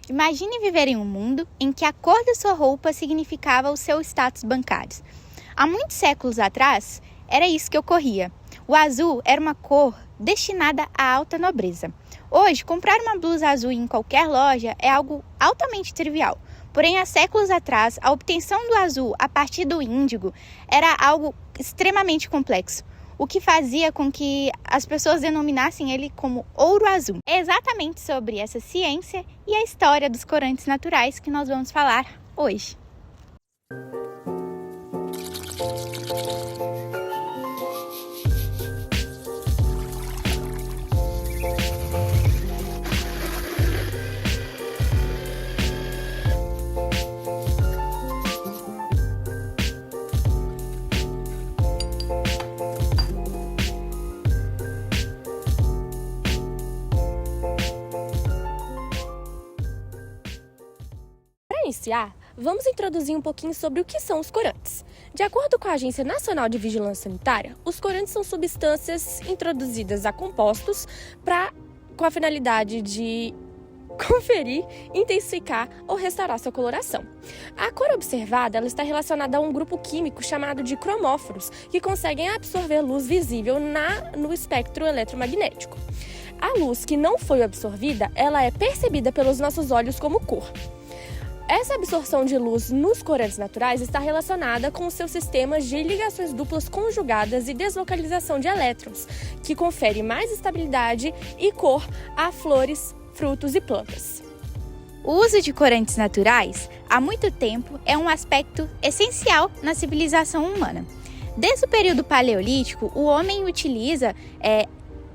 Imagine viver em um mundo em que a cor da sua roupa significava o seu status bancário. Há muitos séculos atrás, era isso que ocorria. O azul era uma cor destinada à alta nobreza. Hoje, comprar uma blusa azul em qualquer loja é algo altamente trivial. Porém, há séculos atrás, a obtenção do azul a partir do índigo era algo extremamente complexo, o que fazia com que as pessoas denominassem ele como ouro azul. É exatamente sobre essa ciência e a história dos corantes naturais que nós vamos falar hoje. Para iniciar, vamos introduzir um pouquinho sobre o que são os corantes. De acordo com a Agência Nacional de Vigilância Sanitária, os corantes são substâncias introduzidas a compostos com a finalidade de conferir, intensificar ou restaurar sua coloração. A cor observada ela está relacionada a um grupo químico chamado de cromóforos, que conseguem absorver luz visível no espectro eletromagnético. A luz que não foi absorvida, ela é percebida pelos nossos olhos como cor. Essa absorção de luz nos corantes naturais está relacionada com os seus sistemas de ligações duplas conjugadas e deslocalização de elétrons, que confere mais estabilidade e cor a flores, frutos e plantas. O uso de corantes naturais, há muito tempo, é um aspecto essencial na civilização humana. Desde o período paleolítico, o homem utiliza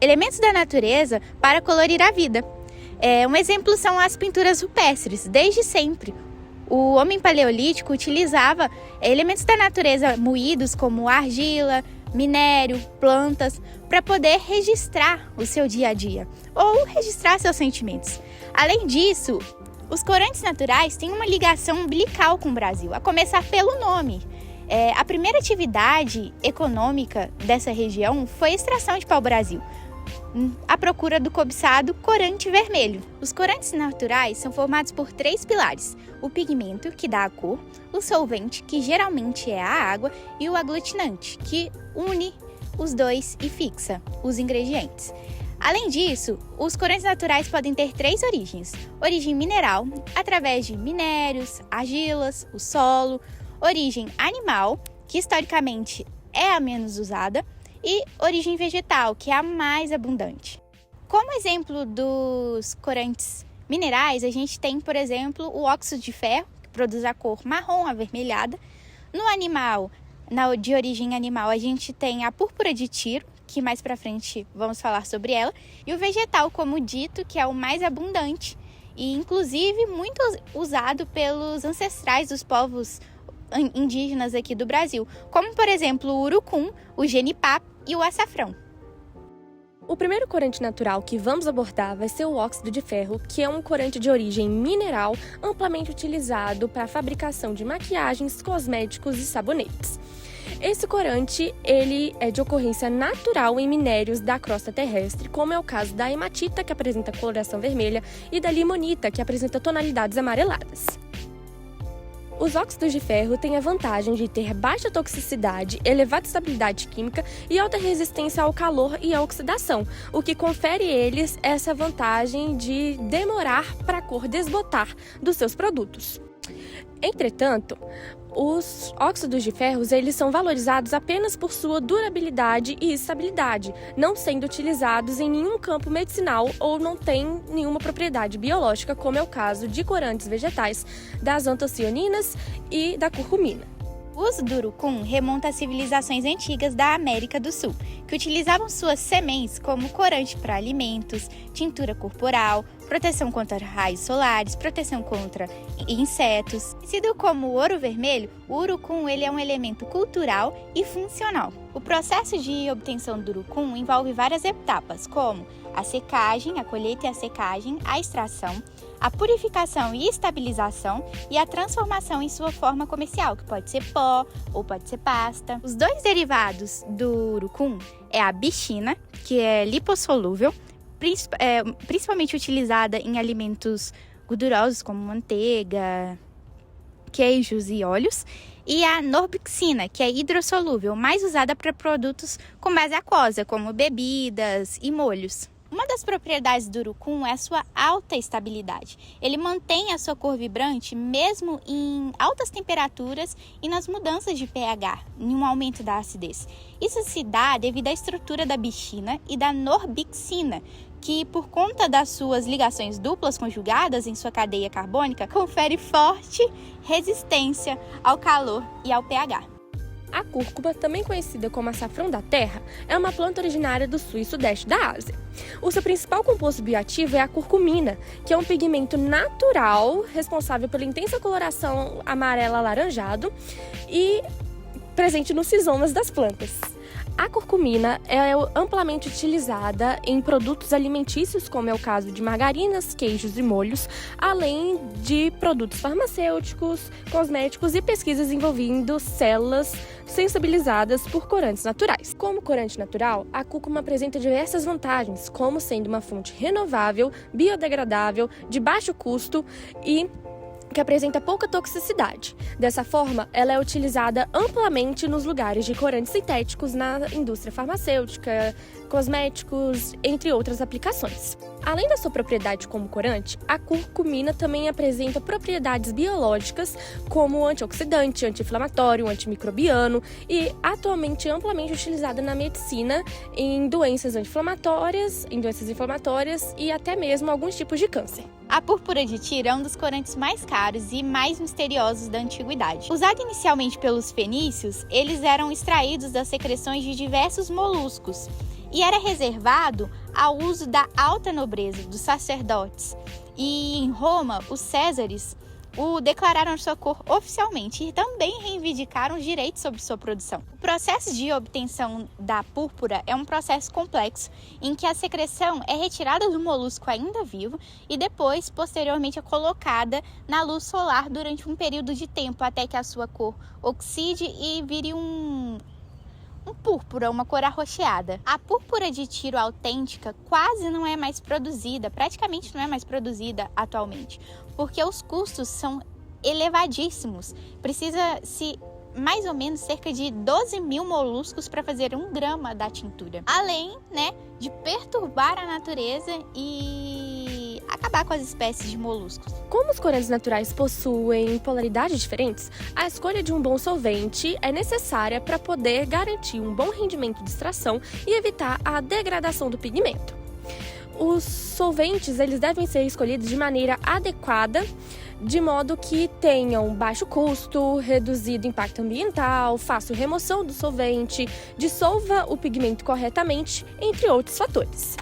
elementos da natureza para colorir a vida. Um exemplo são as pinturas rupestres. Desde sempre, o homem paleolítico utilizava elementos da natureza moídos como argila, minério, plantas, para poder registrar o seu dia a dia ou registrar seus sentimentos. Além disso, os corantes naturais têm uma ligação umbilical com o Brasil, a começar pelo nome. A primeira atividade econômica dessa região foi a extração de pau-brasil, à procura do cobiçado corante vermelho. Os corantes naturais são formados por 3 pilares: o pigmento, que dá a cor, o solvente, que geralmente é a água, e o aglutinante, que une os dois e fixa os ingredientes. Além disso, os corantes naturais podem ter 3 origens: origem mineral, através de minérios, argilas, o solo; origem animal, que historicamente é a menos usada; e origem vegetal, que é a mais abundante. Como exemplo dos corantes minerais, a gente tem, por exemplo, o óxido de ferro, que produz a cor marrom avermelhada. No animal, de origem animal, a gente tem a púrpura de Tiro, que mais para frente vamos falar sobre ela, e o vegetal, como dito, que é o mais abundante e inclusive muito usado pelos ancestrais dos povos indígenas aqui do Brasil, como por exemplo o urucum, o genipapo e o açafrão. O primeiro corante natural que vamos abordar vai ser o óxido de ferro, que é um corante de origem mineral amplamente utilizado para a fabricação de maquiagens, cosméticos e sabonetes. Esse corante ele é de ocorrência natural em minérios da crosta terrestre, como é o caso da hematita, que apresenta coloração vermelha, e da limonita, que apresenta tonalidades amareladas. Os óxidos de ferro têm a vantagem de ter baixa toxicidade, elevada estabilidade química e alta resistência ao calor e à oxidação, o que confere a eles essa vantagem de demorar para a cor desbotar dos seus produtos. Entretanto, os óxidos de ferro eles são valorizados apenas por sua durabilidade e estabilidade, não sendo utilizados em nenhum campo medicinal ou não têm nenhuma propriedade biológica, como é o caso de corantes vegetais, das antocianinas e da curcumina. O uso do urucum remonta às civilizações antigas da América do Sul, que utilizavam suas sementes como corante para alimentos, tintura corporal, proteção contra raios solares, proteção contra insetos. Conhecido como ouro vermelho, o urucum ele é um elemento cultural e funcional. O processo de obtenção do urucum envolve várias etapas, como a secagem, a colheita e a secagem, a extração, a purificação e estabilização e a transformação em sua forma comercial, que pode ser pó ou pode ser pasta. Os 2 derivados do urucum é a bichina, que é lipossolúvel, principalmente utilizada em alimentos gordurosos como manteiga, queijos e óleos, e a norbixina, que é hidrossolúvel, mais usada para produtos com base aquosa, como bebidas e molhos. Uma das propriedades do urucum é a sua alta estabilidade. Ele mantém a sua cor vibrante mesmo em altas temperaturas e nas mudanças de pH, em um aumento da acidez. Isso se dá devido à estrutura da bichina e da norbixina, que por conta das suas ligações duplas conjugadas em sua cadeia carbônica, confere forte resistência ao calor e ao pH. A cúrcuma, também conhecida como açafrão da terra, é uma planta originária do sul e sudeste da Ásia. O seu principal composto bioativo é a curcumina, que é um pigmento natural responsável pela intensa coloração amarelo-alaranjado e presente nos rizomas das plantas. A curcumina é amplamente utilizada em produtos alimentícios, como é o caso de margarinas, queijos e molhos, além de produtos farmacêuticos, cosméticos e pesquisas envolvendo células sensibilizadas por corantes naturais. Como corante natural, a cúrcuma apresenta diversas vantagens, como sendo uma fonte renovável, biodegradável, de baixo custo e que apresenta pouca toxicidade. Dessa forma, ela é utilizada amplamente nos lugares de corantes sintéticos na indústria farmacêutica, cosméticos, entre outras aplicações. Além da sua propriedade como corante, a curcumina também apresenta propriedades biológicas como antioxidante, anti-inflamatório, antimicrobiano e atualmente amplamente utilizada na medicina em doenças inflamatórias e até mesmo alguns tipos de câncer. A púrpura de Tiro é um dos corantes mais caros e mais misteriosos da antiguidade. Usado inicialmente pelos fenícios, eles eram extraídos das secreções de diversos moluscos e era reservado ao uso da alta nobreza, dos sacerdotes. E em Roma, os césares o declararam sua cor oficialmente e também reivindicaram os direitos sobre sua produção. O processo de obtenção da púrpura é um processo complexo em que a secreção é retirada do molusco ainda vivo e depois, posteriormente, é colocada na luz solar durante um período de tempo até que a sua cor oxide e vire um púrpura, uma cor arroxeada. A púrpura de Tiro autêntica quase não é mais produzida, praticamente não é mais produzida atualmente, porque os custos são elevadíssimos. Precisa-se mais ou menos cerca de 12 mil moluscos para fazer 1 grama da tintura. Além, de perturbar a natureza e acabar com as espécies de moluscos. Como os corantes naturais possuem polaridades diferentes, a escolha de um bom solvente é necessária para poder garantir um bom rendimento de extração e evitar a degradação do pigmento. Os solventes eles devem ser escolhidos de maneira adequada, de modo que tenham baixo custo, reduzido impacto ambiental, fácil remoção do solvente, dissolva o pigmento corretamente, entre outros fatores.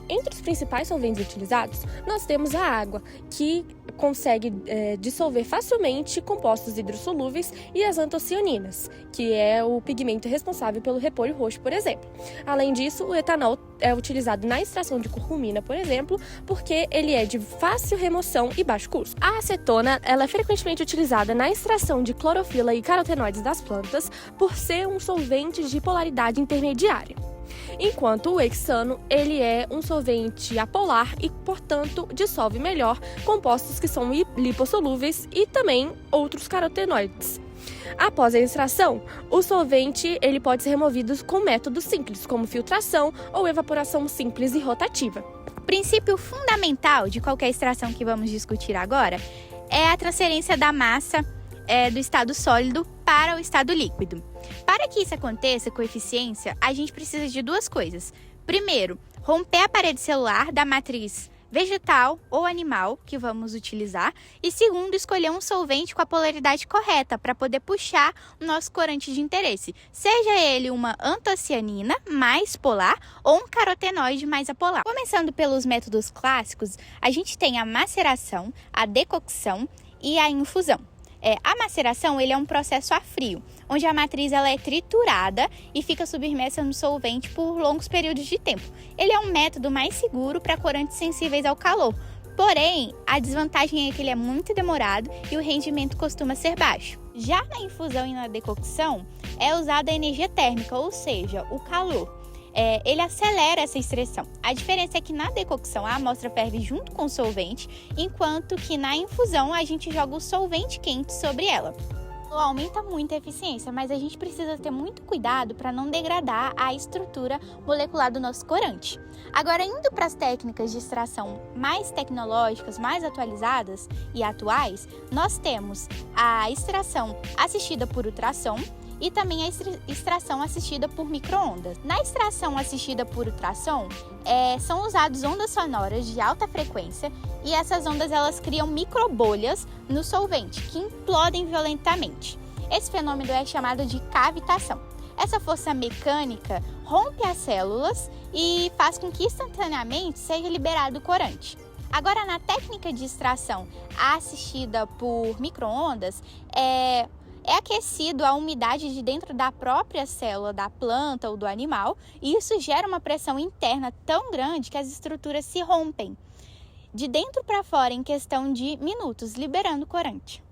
Entre os principais solventes utilizados, nós temos a água, que consegue dissolver facilmente compostos hidrossolúveis, e as antocianinas, que é o pigmento responsável pelo repolho roxo, por exemplo. Além disso, o etanol é utilizado na extração de curcumina, por exemplo, porque ele é de fácil remoção e baixo custo. A acetona ela é frequentemente utilizada na extração de clorofila e carotenoides das plantas, por ser um solvente de polaridade intermediária. Enquanto o hexano, ele é um solvente apolar e, portanto, dissolve melhor compostos que são lipossolúveis e também outros carotenoides. Após a extração, o solvente ele pode ser removido com métodos simples, como filtração ou evaporação simples e rotativa. O princípio fundamental de qualquer extração que vamos discutir agora é a transferência da massa do estado sólido para o estado líquido. Para que isso aconteça com eficiência, a gente precisa de 2 coisas. Primeiro, romper a parede celular da matriz vegetal ou animal que vamos utilizar. E segundo, escolher um solvente com a polaridade correta para poder puxar o nosso corante de interesse. Seja ele uma antocianina mais polar ou um carotenoide mais apolar. Começando pelos métodos clássicos, a gente tem a maceração, a decocção e a infusão. A maceração ele é um processo a frio, onde a matriz ela é triturada e fica submersa no solvente por longos períodos de tempo. Ele é um método mais seguro para corantes sensíveis ao calor, porém, a desvantagem é que ele é muito demorado e o rendimento costuma ser baixo. Já na infusão e na decocção, é usada a energia térmica, ou seja, o calor. ele acelera essa extração. A diferença é que na decocção a amostra ferve junto com o solvente, enquanto que na infusão a gente joga o solvente quente sobre ela. Aumenta muito a eficiência, mas a gente precisa ter muito cuidado para não degradar a estrutura molecular do nosso corante. Agora, indo para as técnicas de extração mais tecnológicas, mais atualizadas e atuais, nós temos a extração assistida por ultrassom e também a extração assistida por micro-ondas. Na extração assistida por ultrassom, são usadas ondas sonoras de alta frequência e essas ondas elas criam microbolhas no solvente que implodem violentamente. Esse fenômeno é chamado de cavitação. Essa força mecânica rompe as células e faz com que instantaneamente seja liberado o corante. Agora, na técnica de extração assistida por micro-ondas, é aquecido a umidade de dentro da própria célula da planta ou do animal, e isso gera uma pressão interna tão grande que as estruturas se rompem de dentro para fora em questão de minutos, liberando o corante.